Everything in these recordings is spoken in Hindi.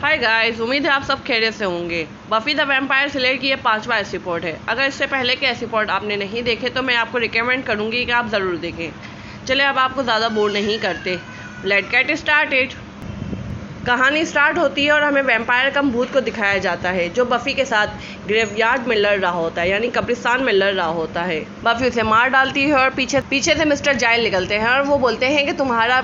हाय गाइस, उम्मीद है आप सब खैरियत से होंगे। बफी द वैम्पायर स्लेयर की ये 5वां एपिसोड है। अगर इससे पहले के एपिसोड आपने नहीं देखे तो मैं आपको रिकमेंड करूंगी कि आप ज़रूर देखें। चलिए अब आपको ज़्यादा बोर नहीं करते, लेट्स गेट स्टार्टेड। कहानी स्टार्ट होती है और हमें वैम्पायर कम भूत को दिखाया जाता है जो बफी के साथ ग्रेवयार्ड में लड़ रहा होता है, यानी कब्रिस्तान में लड़ रहा होता है। बफी उसे मार डालती है और पीछे से मिस्टर जाइल निकलते हैं और वो बोलते हैं कि तुम्हारा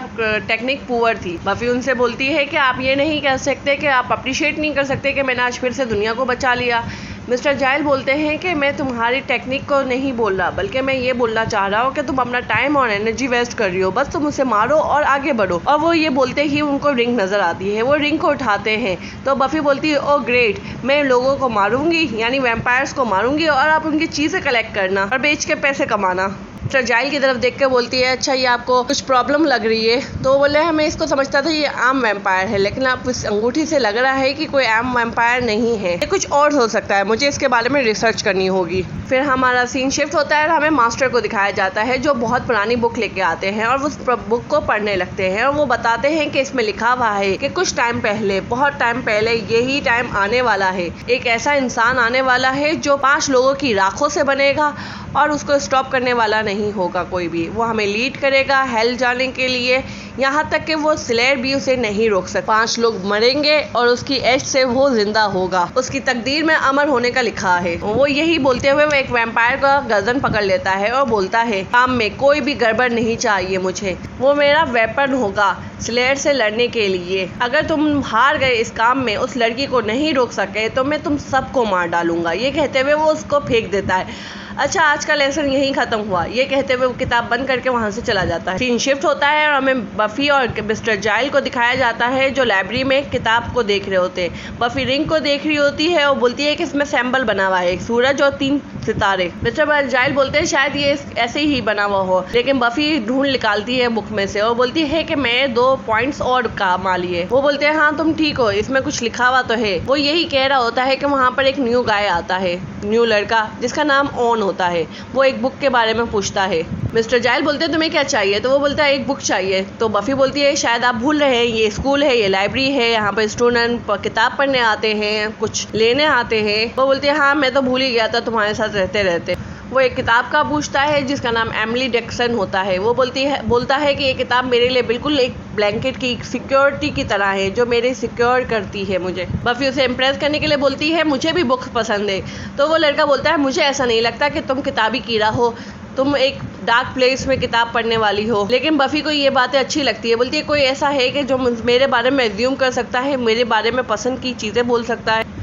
टेक्निक पुअर थी। बफी उनसे बोलती है कि आप ये नहीं कह सकते, कि आप अप्रिशिएट नहीं कर सकते कि मैंने आज फिर से दुनिया को बचा लिया। मिस्टर जाइल बोलते हैं कि मैं तुम्हारी टेक्निक को नहीं बोल रहा, बल्कि मैं ये बोलना चाह रहा हूँ कि तुम अपना टाइम और एनर्जी वेस्ट कर रही हो, बस तुम उसे मारो और आगे बढ़ो। और वो ये बोलते ही उनको रिंग नज़र आती है, वो रिंग को उठाते हैं तो बफी बोलती है ओ ग्रेट, मैं लोगों को मारूंगी, यानी वैम्पायर्स को मारूंगी और आप उनकी चीज़ें कलेक्ट करना और बेच के पैसे कमाना। मिस्टर जाइल की तरफ देख के बोलती है अच्छा ये आपको कुछ प्रॉब्लम लग रही है? तो बोले हमें इसको समझता था ये आम वैम्पायर है, लेकिन आप इस अंगूठी से लग रहा है कि कोई आम वैम्पायर नहीं है, ये कुछ और हो सकता है, मुझे इसके बारे में रिसर्च करनी होगी। फिर हमारा सीन शिफ्ट होता है और हमें मास्टर को दिखाया जाता है जो बहुत पुरानी बुक लेके आते हैं और उस बुक को पढ़ने लगते हैं और वो बताते हैं कि इसमें लिखा हुआ है कि कुछ टाइम पहले, बहुत टाइम पहले, यही टाइम आने वाला है, एक ऐसा इंसान आने वाला है जो 5 लोगों की राखों से बनेगा और उसको स्टॉप करने वाला नहीं होगा कोई भी। वो हमें लीड करेगा हेल जाने के लिए, यहाँ तक कि वो स्लेयर भी उसे नहीं रोक सकता। 5 लोग मरेंगे और उसकी एज से वो जिंदा होगा, उसकी तकदीर में अमर होने का लिखा है। वो यही बोलते हुए वो एक वैम्पायर का गर्दन पकड़ लेता है और बोलता है काम में कोई भी गड़बड़ नहीं चाहिए मुझे, वो मेरा वेपन होगा स्लेयर से लड़ने के लिए। अगर तुम हार गए इस काम में, उस लड़की को नहीं रोक सके, तो मैं तुम सबको मार डालूंगा। ये कहते हुए वो उसको फेंक देता है। अच्छा आज का लेसन यहीं ख़त्म हुआ, ये कहते हुए वो किताब बंद करके वहाँ से चला जाता है। सीन शिफ्ट होता है और हमें बफी और मिस्टर जाइल को दिखाया जाता है जो लाइब्रेरी में किताब को देख रहे होते हैं। बफी रिंग को देख रही होती है और बोलती है कि इसमें सैम्बल बना हुआ है, एक सूरज और 3 सितारे। मिस्टर जाइल बोलते हैं शायद ये ऐसे ही बना हुआ हो, लेकिन बफी ढूंढ निकालती है बुक में से और बोलती है कि मैं 2 पॉइंट्स और काम आ लिए। वो बोलते हैं हाँ तुम ठीक हो, इसमें कुछ लिखा हुआ तो है। वो यही कह रहा होता है कि वहाँ पर एक न्यू गाय आता है, न्यू लड़का जिसका नाम ऑन होता है। वो एक बुक के बारे में पूछता है। मिस्टर जाइल बोलते हैं तुम्हें क्या चाहिए? तो वो बोलता है एक बुक चाहिए। तो बफी बोलती है शायद आप भूल रहे हैं, ये स्कूल है, ये लाइब्रेरी है, यहाँ पर स्टूडेंट किताब पढ़ने आते हैं, कुछ लेने आते हैं। वो बोलती है हाँ मैं तो भूल ही गया था तुम्हारे साथ रहते रहते। वो एक किताब का पूछता है जिसका नाम एमिली डिक्सन होता है। वो बोलता है कि ये किताब मेरे लिए बिल्कुल एक ब्लैंकेट की सिक्योरिटी की तरह है जो मेरे सिक्योर करती है मुझे। बफी उसे इम्प्रेस करने के लिए बोलती है मुझे भी बुक्स पसंद है। तो वो लड़का बोलता है मुझे ऐसा नहीं लगता कि तुम किताबी कीड़ा हो, तुम एक डार्क प्लेस में किताब पढ़ने वाली हो। लेकिन बफी को ये बातें अच्छी लगती है, बोलती है कोई ऐसा है कि जो मेरे बारे में एज्यूम कर सकता है, मेरे बारे में पसंद की चीज़ें बोल सकता है।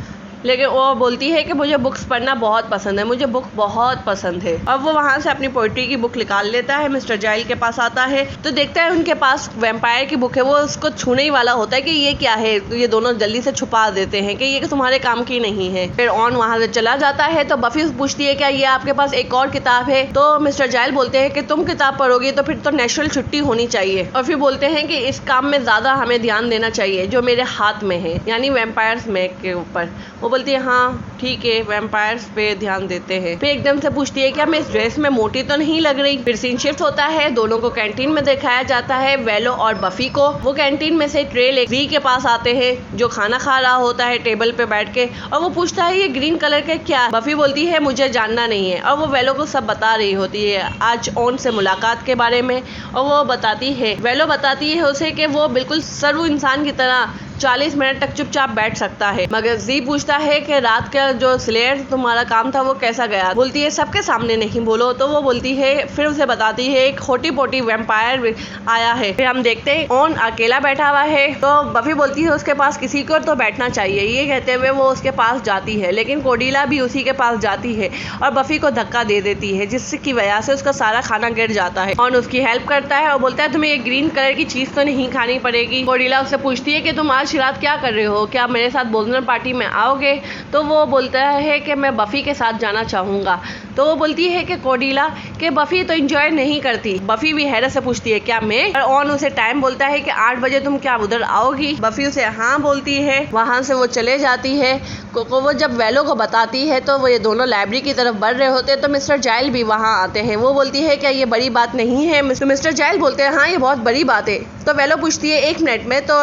लेकिन वो बोलती है कि मुझे बुक्स पढ़ना बहुत पसंद है, मुझे बुक बहुत पसंद है। अब वो वहाँ से अपनी पोइट्री की बुक निकाल लेता है। मिस्टर जाइल के पास आता है तो देखता है उनके पास वैम्पायर की बुक है। वो उसको छूने ही वाला होता है कि ये क्या है, तो ये दोनों जल्दी से छुपा देते हैं कि ये तुम्हारे काम की नहीं है। फिर ऑन वहाँ से चला जाता है तो बफी पूछती है क्या ये आपके पास एक और किताब है? तो मिस्टर जाइल बोलते हैं कि तुम किताब पढ़ोगी तो फिर तो नेशनल छुट्टी होनी चाहिए। और फिर बोलते हैं कि इस काम में ज़्यादा हमें ध्यान देना चाहिए जो मेरे हाथ में है, यानी वैम्पायर्स में के ऊपर। वो बोलती है हाँ ठीक है, वैम्पायर्स पे ध्यान देते हैं। फिर एकदम से पूछती है क्या मैं इस ड्रेस में मोटी तो नहीं लग रही? फिर सीन शिफ्ट होता है, दोनों को कैंटीन में दिखाया जाता है, वेलो और बफी को। वो कैंटीन में से ट्रे ले वी के पास आते हैं जो खाना खा रहा होता है टेबल पे बैठ के, और वो पूछता है ये ग्रीन कलर का क्या? बफी बोलती है मुझे जानना नहीं है, और वो वेलो को सब बता रही होती है आज ऑन से मुलाकात के बारे में। और वो बताती है, वेलो बताती है उसे कि वो बिल्कुल सर्व इंसान की तरह 40 मिनट तक चुपचाप बैठ सकता है। मगर जी पूछता है कि रात का जो स्लेयर तुम्हारा काम था वो कैसा गया? बोलती है सबके सामने नहीं बोलो। तो वो बोलती है, फिर उसे बताती है एक खोटी पोटी वैम्पायर आया है। फिर हम देखते हैं ऑन अकेला बैठा हुआ है। तो बफी बोलती है उसके पास किसी को तो बैठना चाहिए। ये कहते हुए वो उसके पास जाती है, लेकिन कोर्डेलिया भी उसी के पास जाती है और बफी को धक्का दे देती है, जिसकी वजह से उसका सारा खाना गिर जाता है। ऑन उसकी हेल्प करता है और बोलता है तुम्हें ये ग्रीन कलर की चीज़ तो नहीं खानी पड़ेगी। कोर्डेलिया उससे पूछती है कि तुम आज रात क्या कर रहे हो, क्या मेरे साथ भोजन पार्टी में आओगे? तो वो बोलता है कि मैं बफी के साथ जाना चाहूँगा। तो वो बोलती है कि कोर्डेलिया कि बफी तो एंजॉय नहीं करती। बफी भी हैरत से पूछती है क्या मैं? और ऑन उसे टाइम बोलता है कि 8 बजे तुम क्या उधर आओगी? बफी उसे हाँ बोलती है। वहाँ से वो चले जाती है। को वो जब वेलो को बताती है तो वो ये दोनों लाइब्रेरी की तरफ बढ़ रहे होते हैं तो मिस्टर जाइल भी वहाँ आते हैं। वो बोलती है क्या ये बड़ी बात नहीं है? तो मिस्टर जाइल बोलते हैं हाँ ये बहुत बड़ी बात है। तो वेलो पूछती है 1 मिनट में तो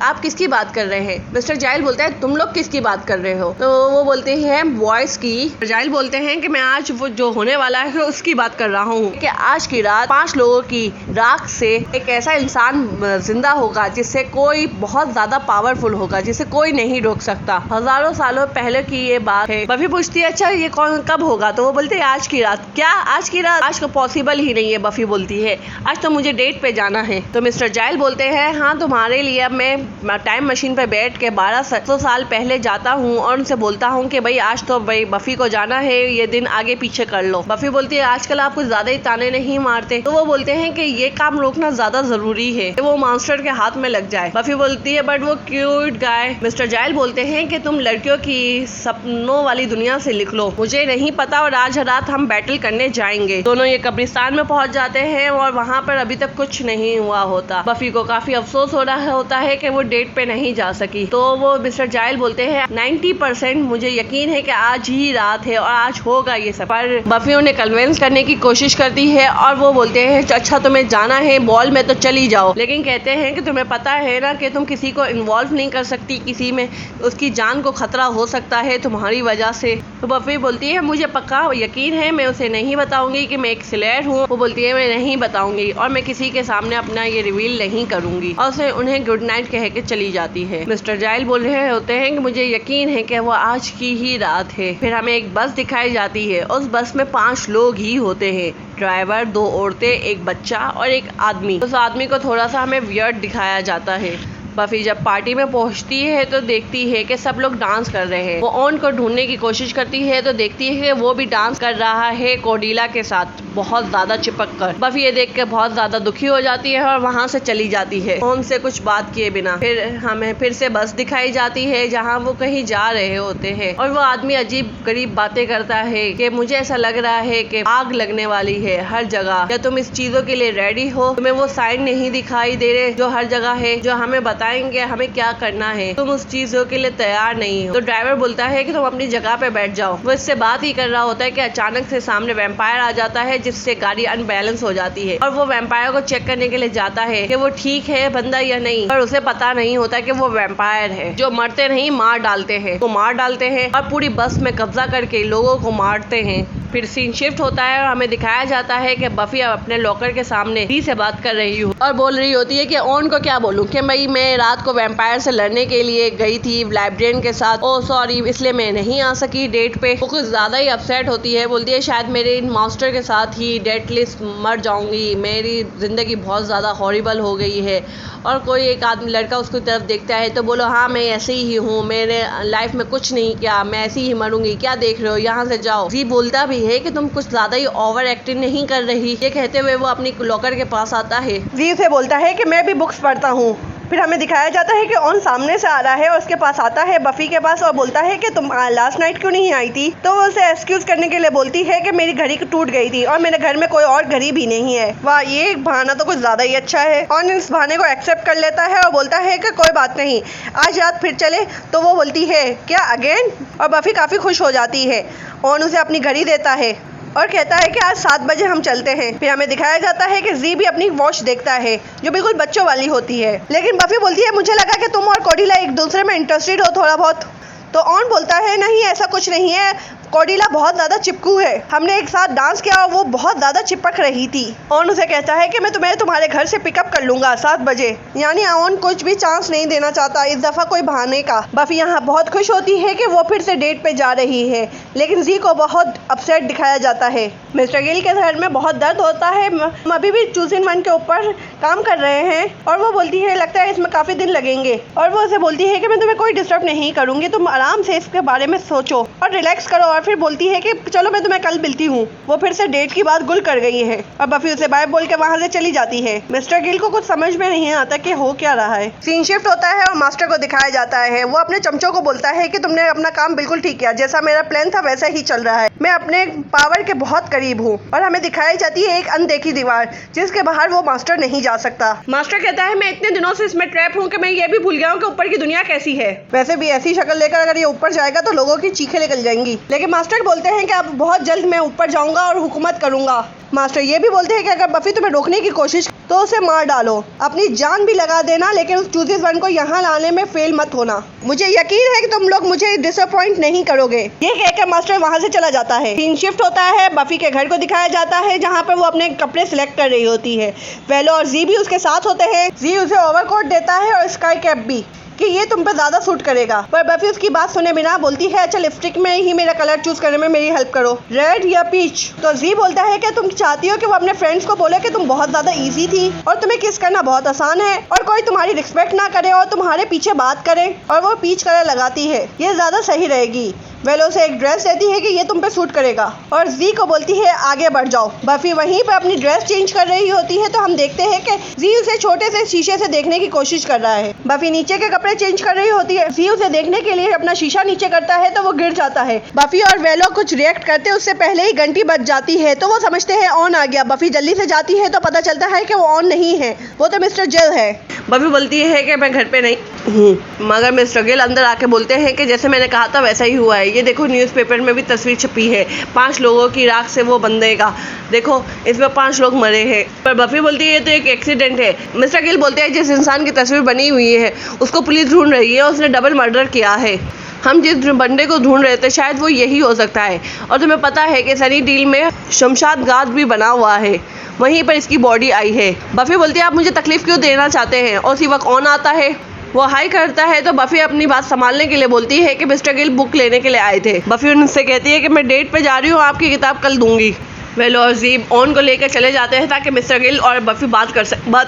आप किसकी बात कर रहे हैं? मिस्टर जाइल बोलते हैं तुम लोग किसकी बात कर रहे हो? तो वो बोलते हैं बॉयज की। जाइल बोलते हैं कि मैं आज वो जो होने वाला है उसकी बात कर रहा हूँ कि आज की रात 5 लोगों की राख से एक ऐसा इंसान जिंदा होगा जिससे कोई बहुत ज्यादा पावरफुल होगा, जिसे कोई नहीं रोक सकता। हजारों सालों पहले की ये बात है। बफी पूछती है अच्छा ये कौन कब होगा? तो वो बोलते हैं आज की रात। क्या आज की रात? आज को पॉसिबल ही नहीं है। बफी बोलती है आज तो मुझे डेट पे जाना है। तो मिस्टर जाइल बोलते हैं हाँ तुम्हारे लिए अब मैं टाइम मशीन पे बैठ के 1200 साल पहले जाता हूँ और उनसे बोलता हूँ कि भाई आज तो भाई बफी को जाना है, ये दिन आगे पीछे कर लो। बफी बोलती है आजकल आप कुछ ज्यादा ही ताने नहीं मारते। तो वो बोलते हैं कि ये काम रोकना ज्यादा जरूरी है कि वो मॉन्स्टर के हाथ में लग जाए। बफी बोलती है बट वो क्यूट गाय। मिस्टर जाइल बोलते हैं कि तुम लड़कियों की सपनों वाली दुनिया से लिख लो, मुझे नहीं पता और आज रात हम बैटल करने जाएंगे। दोनों ये कब्रिस्तान में पहुंच जाते हैं और वहाँ पर अभी तक कुछ नहीं हुआ होता। बफी को काफी अफसोस हो रहा होता है कि वो डेट पे नहीं जा सकी। तो वो मिस्टर जाइल बोलते हैं 90% मुझे यकीन है कि आज ही रात है और आज होगा ये सब। पर बफी उन्हें कन्विंस करने की कोशिश करती है और वो बोलते हैं अच्छा तुम्हें जाना है बॉल में तो चली जाओ, लेकिन कहते हैं कि तुम्हें पता है ना कि तुम किसी को इन्वॉल्व नहीं कर सकती किसी में, उसकी जान को खतरा हो सकता है तुम्हारी वजह से। तो बफी बोलती है मुझे पक्का यकीन है, मैं उसे नहीं बताऊंगी कि मैं एक स्लेयर हूँ। वो बोलती है मैं नहीं बताऊंगी और मैं किसी के सामने अपना ये रिवील नहीं करूंगी और उसे उन्हें गुड नाइट कह के चली जाती है। मिस्टर जाइल बोल रहे होते हैं कि मुझे यकीन है कि वो आज की ही रात है। फिर हमें एक बस दिखाई जाती है। उस बस में 5 लोग ही होते हैं, ड्राइवर, 2 औरतें, एक बच्चा और एक आदमी। उस आदमी को थोड़ा सा हमें वियर्ड दिखाया जाता है। बफी जब पार्टी में पहुंचती है तो देखती है कि सब लोग डांस कर रहे हैं। वो ऑन को ढूंढने की कोशिश करती है तो देखती है कि वो भी डांस कर रहा है कोर्डेलिया के साथ बहुत ज्यादा चिपक कर। बफी ये देख के बहुत ज्यादा दुखी हो जाती है और वहां से चली जाती है उनसे कुछ बात किए बिना। फिर हमें फिर से बस दिखाई जाती है जहाँ वो कहीं जा रहे होते हैं और वो आदमी अजीब गरीब बातें करता है कि मुझे ऐसा लग रहा है कि आग लगने वाली है हर जगह, क्या तुम इस चीजों के लिए रेडी हो? तुम्हें वो साइन नहीं दिखाई दे रहे जो हर जगह है, जो हमें बताएंगे हमें क्या करना है? तुम उस चीजों के लिए तैयार नहीं हो। तो ड्राइवर बोलता है कि तुम अपनी जगह पे बैठ जाओ। वो इससे बात ही कर रहा होता है कि अचानक से सामने वैम्पायर आ जाता है जिससे गाड़ी अनबैलेंस हो जाती है और वो वैम्पायर को चेक करने के लिए जाता है कि वो ठीक है बंदा या नहीं, पर उसे पता नहीं होता कि वो वैम्पायर है जो मरते नहीं मार डालते हैं। वो मार डालते हैं और पूरी बस में कब्जा करके लोगों को मारते हैं। फिर सीन शिफ्ट होता है और हमें दिखाया जाता है कि बफी अपने लॉकर के सामने डी से बात कर रही हूँ और बोल रही होती है कि ऑन को क्या बोलूँ कि भाई मैं रात को वैम्पायर से लड़ने के लिए गई थी लाइब्रेरियन के साथ, ओ सॉरी इसलिए मैं नहीं आ सकी डेट पे। वो कुछ ज्यादा ही अपसेट होती है, बोलती है शायद मेरे इन मास्टर के साथ ही डेट लिस्ट मर जाऊंगी, मेरी जिंदगी बहुत ज्यादा हॉरिबल हो गई है। और कोई एक आदमी लड़का उसकी तरफ देखता है तो बोलो हाँ मैं ऐसे ही हूँ, मैंने लाइफ में कुछ नहीं किया, मैं ऐसी ही मरूंगी, क्या देख रहे हो, यहाँ से जाओ। जी बोलता भी है कि तुम कुछ ज्यादा ही ओवर एक्टिंग नहीं कर रही। ये कहते हुए वो अपनी लॉकर के पास आता है। जी से बोलता है कि मैं भी बुक्स पढ़ता हूँ। फिर हमें दिखाया जाता है कि ऑन सामने से आ रहा है और उसके पास आता है बफी के पास और बोलता है कि तुम लास्ट नाइट क्यों नहीं आई थी? तो वो उसे एक्सक्यूज करने के लिए बोलती है कि मेरी घड़ी टूट गई थी और मेरे घर में कोई और घड़ी भी नहीं है। वाह ये बहाना तो कुछ ज्यादा ही अच्छा है। ऑन इस बहाने को एक्सेप्ट कर लेता है और बोलता है कि कोई बात नहीं, आज रात फिर चले। तो वो बोलती है क्या अगेन? और बफी काफी खुश हो जाती है। ऑन उसे अपनी घड़ी देता है और कहता है कि आज 7 बजे हम चलते हैं। फिर हमें दिखाया जाता है कि जी भी अपनी वॉच देखता है जो बिल्कुल बच्चों वाली होती है, लेकिन बफी बोलती है मुझे लगा कि तुम और कोर्डेलिया एक दूसरे में इंटरेस्टेड हो थोड़ा बहुत। तो ऑन बोलता है नहीं ऐसा कुछ नहीं है, कोर्डेलिया बहुत ज़्यादा चिपकू है, हमने एक साथ डांस किया और वो बहुत ज़्यादा चिपक रही थी। ऑन उसे कहता है कि मैं तुम्हें तुम्हारे घर से पिकअप कर लूंगा 7 बजे। यानी ऑन कुछ भी चांस नहीं देना चाहता इस दफ़ा कोई बहाने का। बफी यहाँ बहुत खुश होती है कि वो फिर से डेट पे जा रही है, लेकिन जी को बहुत अपसेट दिखाया जाता है। मिस्टर गिल के घर में बहुत दर्द होता है, हम अभी भी चूज इन वन के ऊपर काम कर रहे हैं और वो बोलती है लगता है इसमें काफ़ी दिन लगेंगे। और वो उसे बोलती है कि मैं तुम्हें कोई डिस्टर्ब नहीं करूँगी, तुम आराम से इसके बारे में सोचो और रिलैक्स करो और फिर बोलती है कि चलो मैं तुम्हें कल मिलती हूँ। वो फिर से डेट की बात गुल कर गई है और बफी उसे बाय बोल के वहाँ से चली जाती है। मिस्टर गिल को कुछ समझ में नहीं आता कि हो क्या रहा है। सीन शिफ्ट होता है और मास्टर को दिखाया जाता है। वो अपने चमचों को बोलता है कि तुमने अपना काम बिल्कुल ठीक किया, जैसा मेरा प्लान था वैसा ही चल रहा है। मैं अपने पावर के बहुत करीब हूँ। और हमें दिखाई जाती है एक अनदेखी दीवार जिसके बाहर वो मास्टर नहीं जा सकता। मास्टर कहता है मैं इतने दिनों से इसमें ट्रैप हूँ कि मैं ये भी भूल गया हूँ कि ऊपर की दुनिया कैसी है। वैसे भी ऐसी शक्ल लेकर अगर ये ऊपर जाएगा तो लोगों की चीखें निकल जाएंगी। लेकिन मास्टर बोलते हैं कि अब बहुत जल्द मैं ऊपर जाऊंगा और हुकूमत करूंगा। मास्टर ये भी बोलते हैं कि अगर बफी तुम्हें रोकने की कोशिश तो उसे मार डालो, अपनी जान भी लगा देना, लेकिन उस चूजीज वन को यहाँ लाने में फेल मत होना। मुझे यकीन है कि तुम लोग मुझे डिसअपॉइंट नहीं करोगे। ये कहकर मास्टर वहाँ से चला जाता है। सीन शिफ्ट होता है, बफी के घर को दिखाया जाता है जहाँ पर वो अपने कपड़े सिलेक्ट कर रही होती है। वेलो और जी भी उसके साथ होते हैं। जी उसे ओवरकोट देता है और स्काई कैप भी कि ये तुम पे ज्यादा सूट करेगा, पर बफी उसकी बात सुने बिना बोलती है अच्छा लिपस्टिक में ही मेरा कलर चूज करने में मेरी हेल्प करो, रेड या पीच। तो जी बोलता है कि तुम चाहती हो कि वो अपने फ्रेंड्स को बोले कि तुम बहुत ज्यादा इजी थी और तुम्हें किस करना बहुत आसान है और कोई तुम्हारी रिस्पेक्ट ना करे और तुम्हारे पीछे बात करे और वो पीच कलर लगाती है, ये ज्यादा सही रहेगी। वेलो उसे एक ड्रेस देती है कि ये तुम पे सूट करेगा और जी को बोलती है आगे बढ़ जाओ। बफी वहीं पर अपनी ड्रेस चेंज कर रही होती है तो हम देखते हैं कि जी उसे छोटे से शीशे से देखने की कोशिश कर रहा है। बफी नीचे के कपड़े चेंज कर रही होती है। जी उसे देखने के लिए अपना शीशा नीचे करता है तो वो गिर जाता है। बफी और वेलो कुछ रिएक्ट करते उससे पहले ही घंटी बज जाती है तो वो समझते हैं ऑन आ गया। बफी जल्दी से जाती है तो पता चलता है कि वो ऑन नहीं है, वो तो मिस्टर जिल है। बफी बोलती है कि मैं घर पे नहीं हूँ, मगर मिस्टर गिल अंदर आके बोलते हैं कि जैसे मैंने कहा था वैसा ही हुआ है। ये देखो न्यूज़पेपर में भी तस्वीर छपी है 5 लोगों की राख से वो बंदे का, देखो इसमें 5 लोग मरे हैं। पर बफी बोलती है ये तो एक एक्सीडेंट है। मिस्टर गिल बोलते हैं जिस इंसान की तस्वीर बनी हुई है उसको पुलिस ढूंढ रही है, उसने डबल मर्डर किया है। हम जिस बंदे को ढूंढ रहे थे शायद वो यही हो सकता है। और तुम्हें पता है कि सनी डील में शमशाद घाट भी बना हुआ है, वहीं पर इसकी बॉडी आई है। बफी बोलती है आप मुझे तकलीफ क्यों देना चाहते हैं, और उसी वक्त ऑन आता है। वो हाई करता है तो बफी अपनी बात संभालने के लिए बोलती है कि मिस्टर गिल बुक लेने के लिए आए थे। बफी उनसे कहती है कि मैं डेट पे जा रही हूँ, आपकी किताब कल दूंगी। वेलो और जीब ऑन को लेकर चले जाते हैं ताकि मिस्टर गिल और बफी बात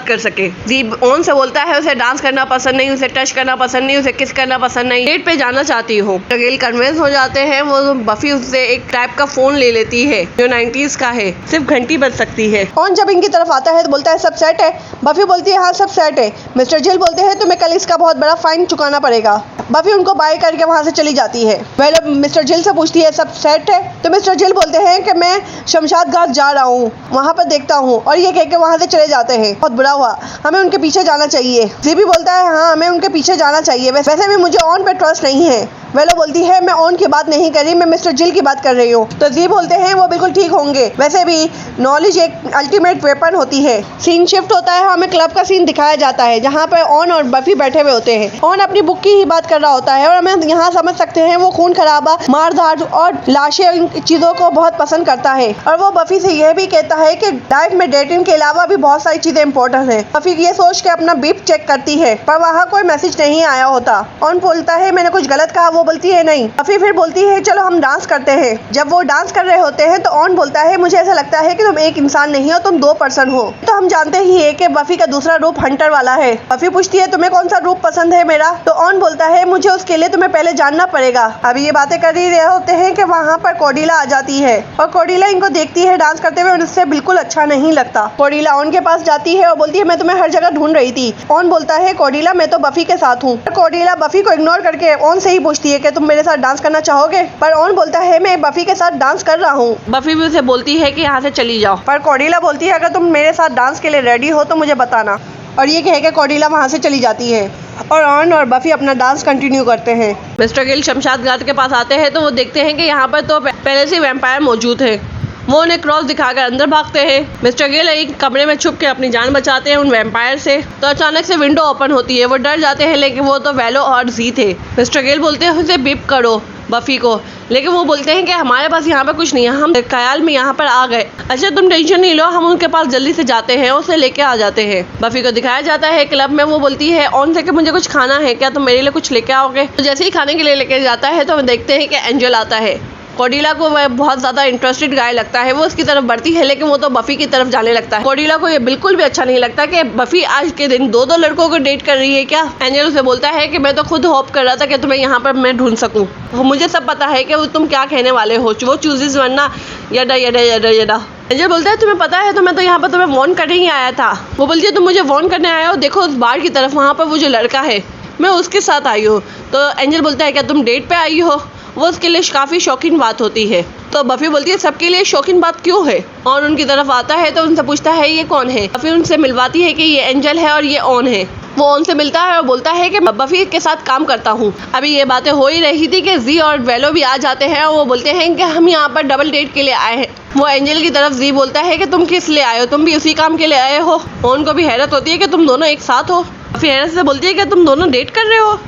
कर सके। जीब ऑन से बोलता है उसे डांस करना पसंद नहीं, उसे टच करना पसंद नहीं, उसे किस करना पसंद नहीं, डेट पे जाना चाहती हो। मिस्टर गिल कन्विंस हो जाते हैं। वो बफी उससे एक टाइप का फोन ले लेती है जो 90s का है, सिर्फ घंटी बज सकती है। ऑन जब इनकी तरफ आता है तो बोलता है सब सेट है। बफी बोलती है हाँ सब सेट है। मिस्टर जिल बोलते हैं तुम्हें कल इसका बहुत बड़ा फाइन चुकाना पड़ेगा। बफी उनको बाय करके वहाँ से चली जाती है। वेलो मिस्टर जिल से पूछती है सब सेट है, तो मिस्टर जिल बोलते हैं कि मैं शमशाद घाट जा रहा हूँ, वहाँ पर देखता हूँ, और ये कह के वहाँ से चले जाते हैं। बहुत बुरा हुआ, हमें उनके पीछे जाना चाहिए। जी भी बोलता है हाँ हमें उनके पीछे जाना चाहिए, वैसे भी मुझे ऑन पे ट्रस्ट नहीं है। वेलो बोलती है मैं ऑन की बात नहीं कर रही, मैं मिस्टर जिल की बात कर रही हूँ। तो जी बोलते हैं वो बिल्कुल ठीक होंगे, वैसे भी नॉलेज एक अल्टीमेट वेपन होती है। सीन शिफ्ट होता है, हमें क्लब का सीन दिखाया जाता है जहाँ पर ऑन और बफी बैठे हुए होते हैं। ऑन अपनी बुक की ही बात कर रहा होता है और हमें यहाँ समझ सकते हैं वो खून खराबा, मार धाड़ और लाशें इन चीज़ों को बहुत पसंद करता है। और वो बफी से यह भी कहता है कि लाइफ में डेटिंग के अलावा भी बहुत सारी चीज़ें इंपॉर्टेंट है। बफी ये सोच के अपना बीप चेक करती है पर वहाँ कोई मैसेज नहीं आया होता। ऑन बोलता है मैंने कुछ गलत कहा, वो बोलती है नहीं। बफी फिर बोलती है चलो हम डांस करते हैं। जब वो डांस कर रहे होते हैं तो ऑन बोलता है मुझे ऐसा लगता है कि तुम एक इंसान नहीं हो, तुम 2 पर्सन हो। तो हम जानते ही है कि बफी का दूसरा रूप हंटर वाला है। बफी पूछती है तुम्हें कौन सा रूप पसंद है मेरा, तो ऑन बोलता है मुझे उसके लिए तुम्हें पहले जानना पड़ेगा। अभी ये बातें कर ही रहे होते हैं कि वहाँ पर कोर्डेला आ जाती है और कोर्डेला इनको देखती है डांस करते हुए, उससे बिल्कुल अच्छा नहीं लगता। कोर्डेला ऑन के पास जाती है और बोलती है मैं तुम्हें हर जगह ढूंढ रही थी। ऑन बोलता है कोर्डेला मैं तो बफी के साथ हूँ। कोर्डेला बफी को इग्नोर करके ऑन से ही पूछती है कि तुम मेरे साथ डांस करना चाहोगे, पर ऑन बोलता है मैं बफी के साथ डांस कर रहा हूँ। बफी भी उसे बोलती है कि यहाँ से चली जाओ, पर कोर्डेला बोलती है अगर तुम मेरे साथ डांस के लिए रेडी हो तो मुझे बताना। और ये कह के कोर्डेला वहाँ से चली जाती है और ऑन और बफी अपना डांस कंटिन्यू करते हैं। मिस्टर गिल शमशाद घाट के पास आते हैं तो वो देखते हैं कि यहाँ पर तो पहले से वैम्पायर मौजूद है। वो उन्हें क्रॉस दिखाकर अंदर भागते हैं। मिस्टर गिल एक कमरे में छुप के अपनी जान बचाते हैं उन वैम्पायर से। तो अचानक से विंडो ओपन होती है, वो डर जाते हैं, लेकिन वो तो वेलो और जी थे। मिस्टर गिल बोलते हैं उसे बिप करो बफी को, लेकिन वो बोलते हैं कि हमारे पास यहाँ पर कुछ नहीं है, हम ख्याल में यहाँ पर आ गए। अच्छा तुम टेंशन नहीं लो, हम उनके पास जल्दी से जाते हैं, उसे लेके आ जाते हैं। बफी को दिखाया जाता है क्लब में। वो बोलती है ऑन से कि मुझे कुछ खाना है, क्या तुम मेरे लिए कुछ लेके आओगे। तो जैसे ही खाने के लिए लेके जाता है तो हम देखते हैं कि एंजल आता है। कोर्डेलिया को वह बहुत ज़्यादा इंटरेस्टेड गाय लगता है, वो उसकी तरफ बढ़ती है लेकिन वो तो बफी की तरफ जाने लगता है। कोर्डेलिया को ये बिल्कुल भी अच्छा नहीं लगता कि बफी आज के दिन दो लड़कों को डेट कर रही है क्या। एंजल उसे बोलता है कि मैं तो खुद होप कर रहा था कि तुम्हें यहाँ पर मैं ढूंढ सकूँ, वो मुझे सब पता है कि वो तुम क्या कहने वाले हो, वो चूजेस वरना यडा यडा यडा यडा। एंजल बोलता है तुम्हें पता है तो मैं तो यहाँ पर तुम्हें वार्न करने ही आया था। वो बोलती है तुम मुझे वार्न करने आए हो, देखो उस बार की तरफ वहाँ पर वो जो लड़का है मैं उसके साथ आई हूँ। तो एंजल बोलता है क्या तुम डेट पे आई हो, वो उसके लिए काफ़ी शौकीन बात होती है। तो बफी बोलती है सबके लिए शौकीन बात क्यों है, और उनकी तरफ आता है तो उनसे पूछता है ये कौन है। बफी उनसे मिलवाती है कि ये एंजल है और ये ऑन है। वो ऑन से मिलता है और बोलता है कि मैं बफी के साथ काम करता हूँ। अभी ये बातें हो ही रही थी कि जी और वेलो भी आ जाते हैं और वो बोलते हैं कि हम यहाँ पर डबल डेट के लिए आए हैं। वो एंजल की तरफ जी बोलता है कि तुम किस लिए आए हो, तुम भी उसी काम के लिए आए हो। ऑन को भी हैरत होती है कि तुम दोनों एक साथ हो। बफी हैरत से बोलती है कि तुम दोनों डेट कर रहे हो।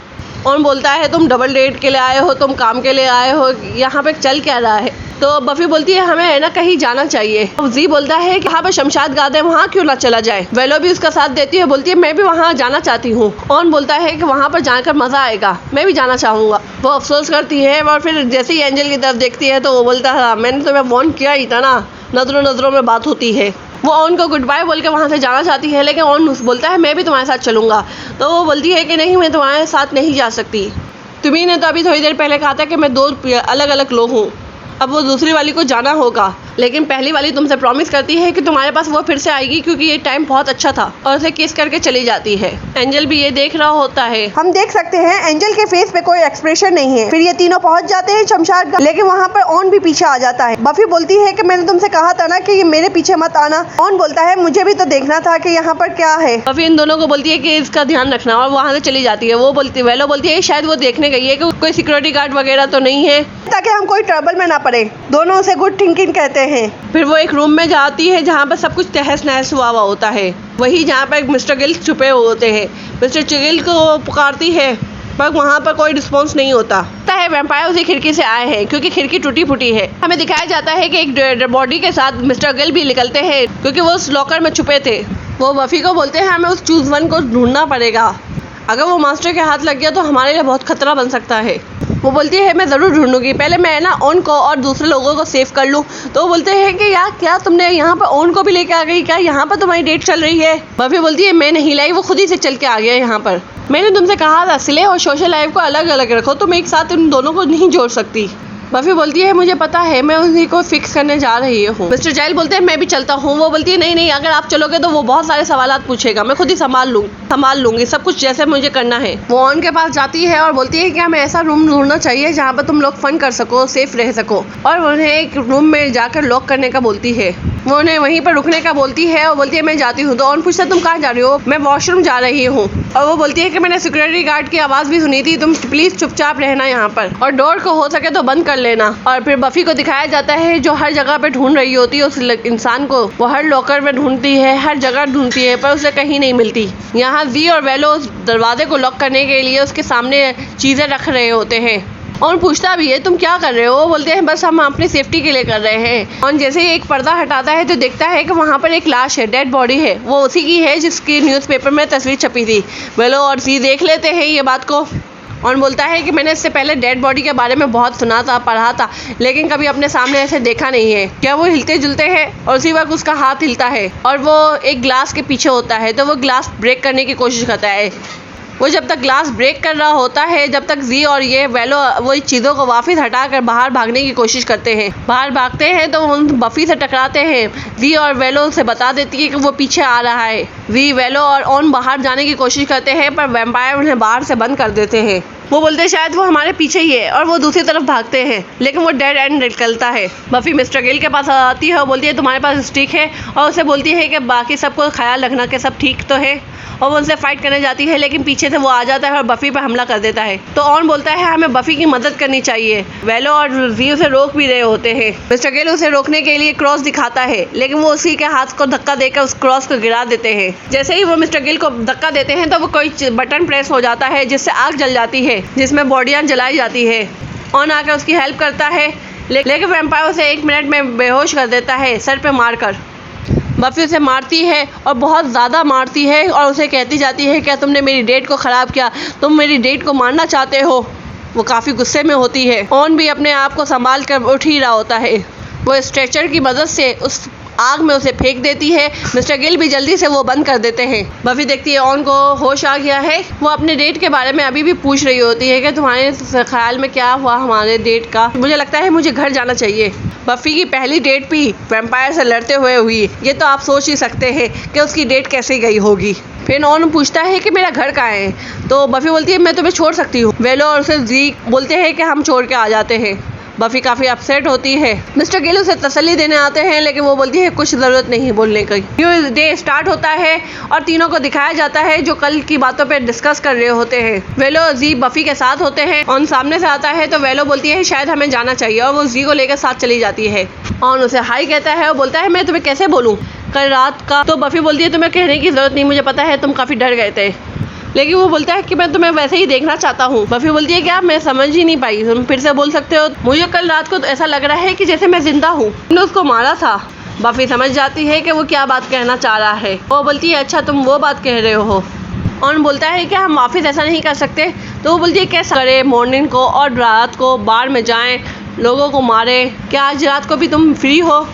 ऑन बोलता है तुम डबल डेट के लिए आए हो, तुम काम के लिए आए हो, यहाँ पे चल क्या रहा है। तो बफी बोलती है हमें है ना कहीं जाना चाहिए। जी बोलता है कि यहाँ पे शमशाद गाद है, वहाँ क्यों ना चला जाए। वेलो भी उसका साथ देती है, बोलती है मैं भी वहाँ जाना चाहती हूँ। ऑन बोलता है कि वहाँ पर जाकर मजा आएगा, मैं भी जाना चाहूँगा। वो अफसोस करती है और फिर जैसे ही एंजल की तरफ देखती है तो वो बोलता है मैंने तुम्हें वार्न किया ही था ना, नजरों नजरों में बात होती है। वो ऑन को गुड बाय बोल के वहाँ से जाना चाहती है लेकिन ऑन बोलता है मैं भी तुम्हारे साथ चलूँगा। तो वो बोलती है कि नहीं मैं तुम्हारे साथ नहीं जा सकती, तुम्ही ने तो अभी थोड़ी देर पहले कहा था कि मैं दो अलग अलग लोग हूँ। अब वो दूसरी वाली को जाना होगा लेकिन पहली वाली तुमसे प्रॉमिस करती है कि तुम्हारे पास वो फिर से आएगी क्योंकि ये टाइम बहुत अच्छा था, और उसे किस करके चली जाती है। एंजल भी ये देख रहा होता है। हम देख सकते हैं एंजल के फेस पे कोई एक्सप्रेशन नहीं है। फिर ये तीनों पहुंच जाते हैं शमशाद गाह, लेकिन वहाँ पर ऑन भी पीछे आ जाता है। बफी बोलती है कि मैंने तुमसे कहा था ना कि ये मेरे पीछे मत आना। ऑन बोलता है मुझे भी तो देखना था कि यहाँ पर क्या है। बफी इन दोनों को बोलती है कि इसका ध्यान रखना और वहाँ से चली जाती है। वेलो बोलती है शायद वो देखने गई है कि कोई सिक्योरिटी गार्ड वगैरह तो नहीं है ताकि हम कोई ट्रबल में ना पड़े। दोनों उसे गुड थिंकिंग कहते हैं। फिर वो एक रूम में जाती है जहाँ पर सब कुछ तहस नहस हुआ होता है, वही जहाँ पर मिस्टर गिल छुपे होते हैं। मिस्टर गिल को पुकारती है पर वहाँ पर कोई रिस्पॉन्स नहीं होता है। वैम्पायर उसी खिड़की से आए हैं क्योंकि खिड़की टूटी फूटी है। हमें दिखाया जाता है कि एक बॉडी के साथ मिस्टर गिल भी निकलते हैं क्योंकि वो उस लॉकर में छुपे थे। वो बफी को बोलते हैं हमें उस चूज वन को ढूंढना पड़ेगा, अगर वो मास्टर के हाथ लग गया तो हमारे लिए बहुत खतरा बन सकता है। वो बोलती है मैं ज़रूर ढूंढूंगी, पहले मैं ना ऑन को और दूसरे लोगों को सेव कर लूँ। तो वो बोलते हैं कि यार क्या तुमने यहाँ पर ऑन को भी लेके आ गई, क्या यहाँ पर तुम्हारी डेट चल रही है। बफी बोलती है मैं नहीं लाई, वो खुद ही से चल के आ गया यहाँ पर। मैंने तुमसे कहा था सिले और सोशल लाइफ को अलग अलग रखो, तुम एक साथ इन दोनों को नहीं जोड़ सकती। बफी बोलती है मुझे पता है, मैं उसी को फिक्स करने जा रही हूँ। मिस्टर जाइल बोलते हैं मैं भी चलता हूँ। वो बोलती है नहीं अगर आप चलोगे तो वो बहुत सारे सवालात पूछेगा, मैं खुद ही संभाल लूँगी सब कुछ जैसे मुझे करना है। वो ऑन के पास जाती है और बोलती है कि हमें ऐसा रूम ढूंढना चाहिए जहाँ पर तुम लोग फन कर सको, सेफ रह सको, और उन्हें एक रूम में जाकर लॉक करने का बोलती है। वो उन्हें वहीं पर रुकने का बोलती है और बोलती है मैं जाती हूँ। तो ऑन पूछता है तुम कहाँ जा रही हो। मैं वॉशरूम जा रही हूँ। और वो बोलती है कि मैंने सिक्योरिटी गार्ड की आवाज़ भी सुनी थी, तुम प्लीज़ चुपचाप रहना यहाँ पर और डोर को हो सके तो बंद कर लेना। और फिर बफी को दिखाया जाता है जो हर जगह पे ढूंढ रही होती है उस इंसान को। वो हर लॉकर में ढूंढती है, हर जगह ढूंढती है पर उसे कहीं नहीं मिलती। यहाँ जी और वेलो उस दरवाजे को लॉक करने के लिए उसके सामने चीज़ें रख रहे होते हैं। और पूछता भी है तुम क्या कर रहे हो। वो बोलते हैं बस हम अपनी सेफ्टी के लिए कर रहे हैं। और जैसे ही एक पर्दा हटाता है तो देखता है कि वहाँ पर एक लाश है, डेड बॉडी है। वो उसी की है जिसकी न्यूज़पेपर में तस्वीर छपी थी। वेलो और जी देख लेते हैं ये बात को और बोलता है कि मैंने इससे पहले डेड बॉडी के बारे में बहुत सुना था, पढ़ा था, लेकिन कभी अपने सामने ऐसे देखा नहीं है। क्या वो हिलते जुलते हैं और उसी वक्त उसका हाथ हिलता है और वो एक ग्लास के पीछे होता है तो वो ग्लास ब्रेक करने की कोशिश करता है। वो जब तक ग्लास ब्रेक कर रहा होता है जब तक जी और ये वेलो वो चीज़ों को वापस हटाकर बाहर भागने की कोशिश करते हैं। बाहर भागते हैं तो उन बफी से टकराते हैं। जी और वेलो से बता देती है कि वो पीछे आ रहा है। जी, वेलो और ऑन बाहर जाने की कोशिश करते हैं पर वैम्पायर उन्हें बाहर से बंद कर देते हैं। वो बोलते हैं शायद वो हमारे पीछे ही है और वो दूसरी तरफ भागते हैं लेकिन वो डेड एंड निकलता है। बफी मिस्टर गिल के पास आती है और बोलती है तुम्हारे पास स्टिक है, और उसे बोलती है कि बाकी सबको ख्याल रखना कि सब ठीक तो है। और वो उनसे फाइट करने जाती है लेकिन पीछे से वो आ जाता है और बफी पर हमला कर देता है। तो ऑन बोलता है हमें बफी की मदद करनी चाहिए। वेलो और जी उसे रोक भी रहे होते हैं। मिस्टर गिल उसे रोकने के लिए क्रॉस दिखाता है लेकिन वो उसी के हाथ को धक्का देकर उस क्रॉस को गिरा देते हैं। जैसे ही वो मिस्टर गिल को धक्का देते हैं तो वो कोई बटन प्रेस हो जाता है जिससे आग जल जाती है, जिसमें बॉडियाँ जलाई जाती है। ऑन आकर उसकी हेल्प करता है लेकिन वैम्पायर उसे 1 मिनट में बेहोश कर देता है सर पे मारकर। बफी उसे मारती है और बहुत ज़्यादा मारती है और उसे कहती जाती है क्या तुमने मेरी डेट को ख़राब किया, तुम मेरी डेट को मारना चाहते हो। वो काफ़ी गुस्से में होती है। ऑन भी अपने आप को संभाल कर उठ ही रहा होता है। वो स्ट्रेचर की मदद से उस आग में उसे फेंक देती है। मिस्टर गिल भी जल्दी से वो बंद कर देते हैं। बफी देखती है ऑन को होश आ गया है। वो अपने डेट के बारे में अभी भी पूछ रही होती है कि तुम्हारे ख्याल में क्या हुआ हमारे डेट का। मुझे लगता है मुझे घर जाना चाहिए। बफी की पहली डेट भी वैम्पायर से लड़ते हुए हुई। ये तो आप सोच ही सकते हैं कि उसकी डेट कैसे गई होगी। फिर ऑन पूछता है कि मेरा घर कहाँ है, तो बफी बोलती है मैं तुम्हें छोड़ सकती हूँ। वेलो और उसे जी बोलते हैं कि हम छोड़ के आ जाते हैं। बफी काफ़ी अपसेट होती है। मिस्टर गिल उसे तसल्ली देने आते हैं, लेकिन वो बोलती है कुछ ज़रूरत नहीं बोलने की। न्यू डे स्टार्ट होता है और तीनों को दिखाया जाता है जो कल की बातों पे डिस्कस कर रहे होते हैं। वेलो और जी बफी के साथ होते हैं। ऑन सामने से आता है तो वेलो बोलती है शायद हमें जाना चाहिए और वो जी को लेकर साथ चली जाती है। ऑन उसे हाई कहता है और बोलता है मैं तुम्हें कैसे बोलूँ कल रात का। तो बफी बोलती है तुम्हें कहने की ज़रूरत नहीं, मुझे पता है तुम काफ़ी डर गए थे, लेकिन वो बोलता है कि मैं तुम्हें वैसे ही देखना चाहता हूँ। बफी बोलती है क्या, मैं समझ ही नहीं पाई, तुम फिर से बोल सकते हो। मुझे कल रात को तो ऐसा लग रहा है कि जैसे मैं जिंदा हूँ, तुमने उसको मारा था। बफी समझ जाती है कि वो क्या बात कहना चाह रहा है। वो बोलती है अच्छा तुम वो बात कह रहे हो। ऑन बोलता है कि हम वापस ऐसा नहीं कर सकते। तो वो बोलती है कैसा करें, मॉर्निंग को और रात को बार में जाएं, लोगों को मारे, क्या आज रात को भी तुम फ्री हो।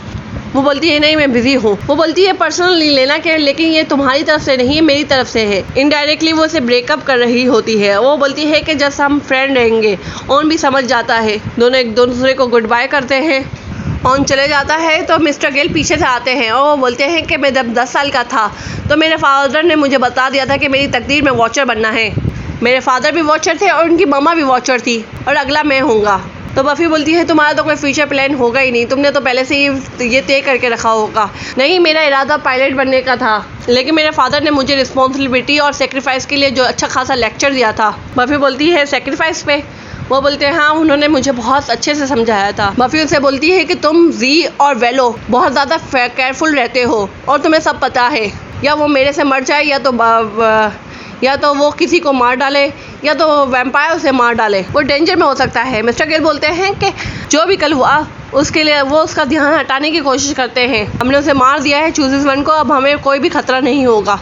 वो बोलती है नहीं मैं बिजी हूँ। वो बोलती है पर्सनल नहीं लेना के, लेकिन ये तुम्हारी तरफ से नहीं है मेरी तरफ से है। इनडायरेक्टली वो उसे ब्रेकअप कर रही होती है। वो बोलती है कि जस्ट हम फ्रेंड रहेंगे। ऑन भी समझ जाता है। दोनों एक दूसरे को गुड बाय करते हैं। ऑन चले जाता है तो मिस्टर गिल पीछे से आते हैं और वो बोलते हैं कि मैं जब 10 साल का था तो मेरे फादर ने मुझे बता दिया था कि मेरी तकदीर में वॉचर बनना है। मेरे फादर भी वॉचर थे और उनकी मम्मा भी वॉचर थी और अगला मैं हूँगा। तो बफी बोलती है तुम्हारा तो कोई फ्यूचर प्लान होगा ही नहीं, तुमने तो पहले से ही ये तय करके रखा होगा। नहीं, मेरा इरादा पायलट बनने का था, लेकिन मेरे फादर ने मुझे रिस्पॉन्सिबिलिटी और सेक्रीफाइस के लिए जो अच्छा खासा लेक्चर दिया था। बफी बोलती है सेक्रीफाइस पे। वो बोलते हैं हाँ उन्होंने मुझे बहुत अच्छे से समझाया था। बफी उनसे बोलती है कि तुम जी और वेलो बहुत ज़्यादा केयरफुल रहते हो और तुम्हें सब पता है, या वो मेरे से मर जाए या तो वो किसी को मार डाले या तो वैम्पायर उसे मार डाले, वो डेंजर में हो सकता है। मिस्टर गिल बोलते हैं कि जो भी कल हुआ उसके लिए वो उसका ध्यान हटाने की कोशिश करते हैं। हमने उसे मार दिया है चूजेस वन को, अब हमें कोई भी खतरा नहीं होगा।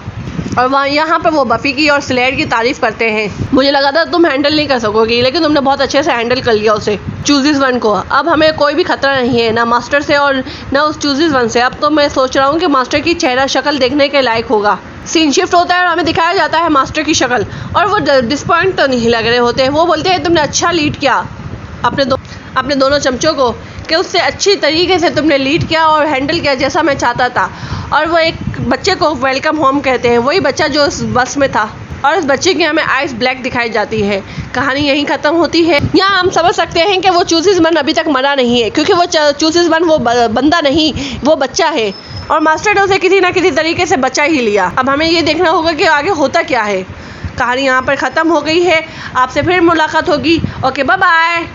और वहाँ यहाँ पर वो बफी की और स्लेड की तारीफ़ करते हैं। मुझे लगा था तुम हैंडल नहीं कर सकोगी, लेकिन तुमने बहुत अच्छे से हैंडल कर लिया उसे, चूजेस वन को। अब हमें कोई भी खतरा नहीं है, ना मास्टर से और ना उस चूजेस वन से। अब तो मैं सोच रहा हूँ कि मास्टर की चेहरा शक्ल देखने के लायक होगा। सीन शिफ्ट होता है और हमें दिखाया जाता है मास्टर की शक्ल, और वो डिसपॉइंट तो नहीं लग रहे होते। वो बोलते हैं तुमने अच्छा लीड किया अपने दोनों चमचों को, कि उससे अच्छी तरीके से तुमने लीड किया और हैंडल किया जैसा मैं चाहता था। और वो एक बच्चे को वेलकम होम कहते हैं, वही बच्चा जो उस बस में था, और उस बच्चे की हमें आइस ब्लैक दिखाई जाती है। कहानी यहीं ख़त्म होती है। यहाँ हम समझ सकते हैं कि वो चूजेस वन अभी तक मरा नहीं है, क्योंकि वो चूजेस वन वो बंदा नहीं, वो बच्चा है, और मास्टर ने उसे किसी ना किसी तरीके से बचा ही लिया। अब हमें ये देखना होगा कि आगे होता क्या है। कहानी यहाँ पर ख़त्म हो गई है। आपसे फिर मुलाकात होगी। Okay, bye bye.